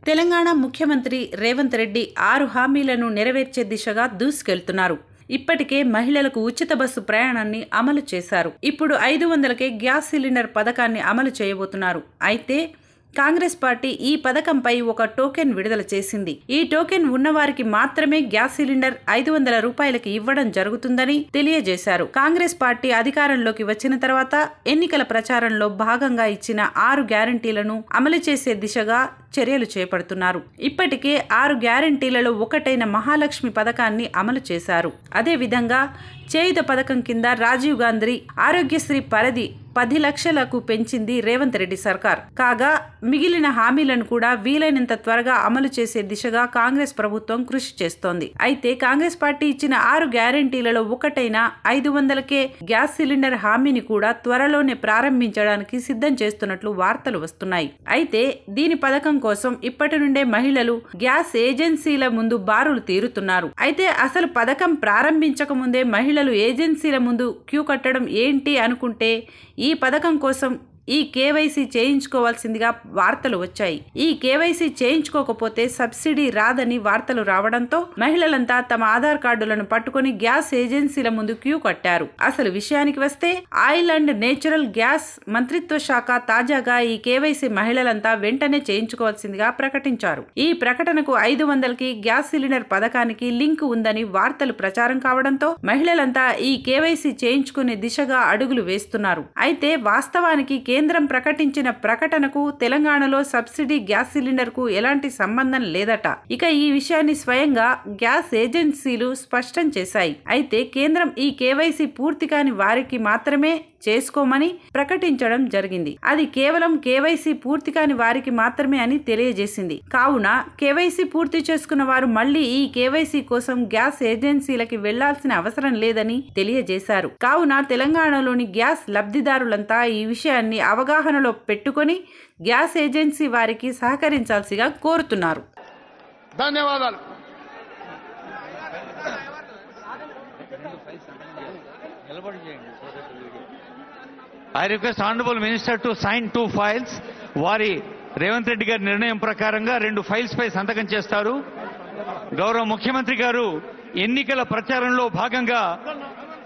తెలంగాణ ముఖ్యమంత్రి రేవంత్ రెడ్డి 6 హామీలను నెరవేర్చే దిశగా దూసుకెళ్తున్నారు. ఇప్పటికే మహిళలకు ఉచిత బస్సు ప్రయాణాన్ని అమలు చేశారు. ఇప్పుడు 500కే గ్యాస్ సిలిండర్ పథకాన్ని అమలు చేయబోతున్నారు. అయితే కాంగ్రెస్ పార్టీ ఈ పథకంపై ఒక టోకెన్ విడుదల చేసింది. ఈ టోకెన్ ఉన్నవారికి మాత్రమే గ్యాస్ సిలిండర్ 500 రూపాయలకి ఇవ్వడం జరుగుతుందని తెలియజేశారు. కాంగ్రెస్ పార్టీ అధికారంలోకి వచ్చిన తర్వాత ఎన్నికల ప్రచారంలో భాగంగా ఇచ్చిన 6 గ్యారంటీలను అమలు చేసే దిశగా చర్యలు చేపడుతున్నారు. ఇప్పటికే 6 గ్యారంటీలలో ఒకటైన మహాలక్ష్మి పథకాన్ని అమలు చేశారు. అదేవిధంగా చేయుత పథకం కింద రాజీవ్ గాంధీ ఆరోగ్యశ్రీ పరిధి 10 లక్షలకు పెంచింది రేవంత్ రెడ్డి సర్కార్. కాగా మిగిలిన హామీలను కూడా వీలైనంత త్వరగా అమలు చేసే దిశగా కాంగ్రెస్ ప్రభుత్వం కృషి చేస్తోంది. అయితే కాంగ్రెస్ పార్టీ ఇచ్చిన 6 గ్యారంటీలలో ఒకటైన 500కే గ్యాస్ సిలిండర్ హామీని కూడా త్వరలోనే ప్రారంభించడానికి సిద్ధం చేస్తున్నట్లు వార్తలు వస్తున్నాయి. అయితే దీని పథకం కోసం ఇప్పటి నుండే మహిళలు గ్యాస్ ఏజెన్సీల ముందు బారులు తీరుతున్నారు. అయితే అసలు పథకం ప్రారంభించక ముందే మహిళలు ఏజెన్సీల ముందు క్యూ కట్టడం ఏంటి అనుకుంటే ఈ పథకం కోసం ఈ కేవైసీ చేయించుకోవాల్సిందిగా వార్తలు వచ్చాయి. ఈ కేవైసీ చేయించుకోకపోతే సబ్సిడీ రాదని వార్తలు రావడంతో మహిళలంతా తమ ఆధార్ కార్డులను పట్టుకుని గ్యాస్ ఏజెన్సీల ముందు క్యూ కట్టారు. అసలు విషయానికి వస్తే ఆయిల్ అండ్ నేచురల్ గ్యాస్ మంత్రిత్వ శాఖ తాజాగా ఈ కేవైసీ మహిళలంతా వెంటనే చేయించుకోవాల్సిందిగా ప్రకటించారు. ఈ ప్రకటనకు 500కి గ్యాస్ సిలిండర్ పథకానికి లింక్ ఉందని వార్తలు ప్రచారం కావడంతో మహిళలంతా ఈ కేవైసీ చేయించుకునే దిశగా అడుగులు వేస్తున్నారు. అయితే వాస్తవానికి కేంద్రం ప్రకటించిన ప్రకటనకు తెలంగాణలో సబ్సిడీ గ్యాస్ సిలిండర్ కు ఎలాంటి సంబంధం లేదట. ఇక ఈ విషయాన్ని స్వయంగా గ్యాస్ ఏజెన్సీలు స్పష్టం చేశాయి. అయితే కేంద్రం ఈ కేవైసీ పూర్తి కాని వారికి మాత్రమే చేసుకోమని ప్రకటించడం జరిగింది. అది కేవలం కేవైసీ పూర్తి కాని వారికి మాత్రమే అని తెలియజేసింది. కావున కేవైసీ పూర్తి చేసుకున్న వారు మళ్లీ ఈ కేవైసీ కోసం గ్యాస్ ఏజెన్సీలకి వెళ్లాల్సిన అవసరం లేదని తెలియజేశారు. కావున తెలంగాణలోని గ్యాస్ లబ్ధిదారులంతా ఈ విషయాన్ని అవగాహనలో పెట్టుకొని గ్యాస్ ఏజెన్సీ వారికి సహకరించాల్సిగా కోరుతున్నారు. ధన్యవాదాలు. I request Honorable Minister to sign 2 files. వారి రేవంత్ రెడ్డి గారి నిర్ణయం ప్రకారంగా 2 ఫైల్స్ పై సంతకం చేస్తారు. గౌరవ ముఖ్యమంత్రి గారు ఎన్నికల ప్రచారంలో భాగంగా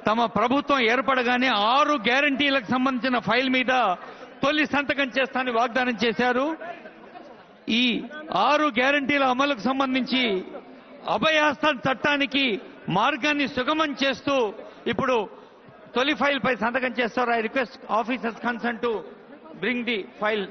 తమ ప్రభుత్వం ఏర్పడగానే 6 గ్యారంటీలకు సంబంధించిన ఫైల్ మీద తొలి సంతకం చేస్తానని వాగ్దానం చేశారు. ఈ 6 గ్యారంటీల అమలుకు సంబంధించి అభయహస్తం చట్టానికి మార్గాన్ని సుగమం చేస్తూ ఇప్పుడు తొలి ఫైల్ పై సంతకం చేస్తారు. I request officers concern to bring the file.